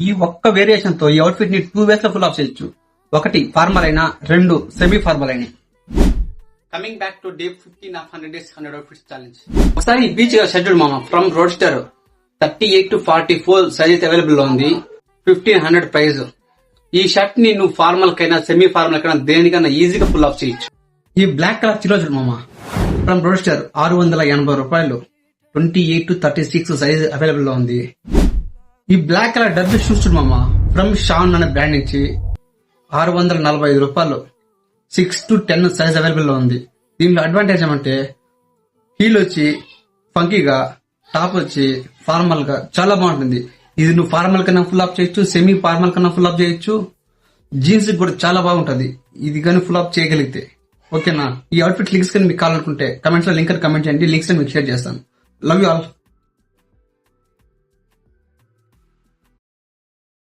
ఈ ఒక్క వేరియేషన్ తో ఈ అవుట్ఫిట్ ని 2 వేస్ లో ఫుల్ ఆఫ్ చేయొచ్చు. 1 ఫార్మల్ అయినా, 2 సెమీ ఫార్మల్ అయినా. Coming back to day 15 of 100 days 100 outfits challenge. ఒకసారి బీచ్ షెడ్యూల్ మామ ఫ్రమ్ రోడ్స్టర్ 38 to 44 సైజ్ అయితే అవైలబుల్ లో ఉంది. 1500 ప్రైస్. ఈ షర్ట్ ని నువ్వు ఫార్మల్ కైనా సెమీ ఫార్మల్ కైనా దేనికైనా ఈజీగా ఫుల్ ఆఫ్ చేయొచ్చు. ఈ బ్లాక్ కలర్ చిలో చూడు మామ ఫ్రమ్ రోడ్స్టర్ 680 రూపాయలు. 28 to 36 సైజ్ అవైలబుల్ లో ఉంది. ఈ బ్లాక్ కలర్ డర్బీ షూస్ చూడు మామ ఫ్రమ్ షాన్ అనే బ్రాండ్ నుంచి 645 రూపాయలు. 6 to 10 సైజ్ అవైలబుల్ లో ఉంది. దీంట్లో అడ్వాంటేజ్ ఏమంటే హీల్ వచ్చి ఫంకీగా, టాప్ వచ్చి ఫార్మల్ గా చాలా బాగుంటుంది. ఇది నువ్వు ఫార్మల్ కన్నా ఫుల్ ఆఫ్ చేయొచ్చు, సెమీ ఫార్మల్ కన్నా ఫుల్ ఆఫ్ చేయొచ్చు. జీన్స్ కూడా చాలా బాగుంటది ఇది కానీ ఫుల్ ఆఫ్ చేయగలిగితే. ఓకేనా? ఈ అవుట్ఫిట్ లింక్స్ కానీ మీకు కావాలనుకుంటే కమెంట్స్ లో లింక్ కమెంట్ చేయండి. లింక్స్ మీకు షేర్ చేస్తాను. Love you all.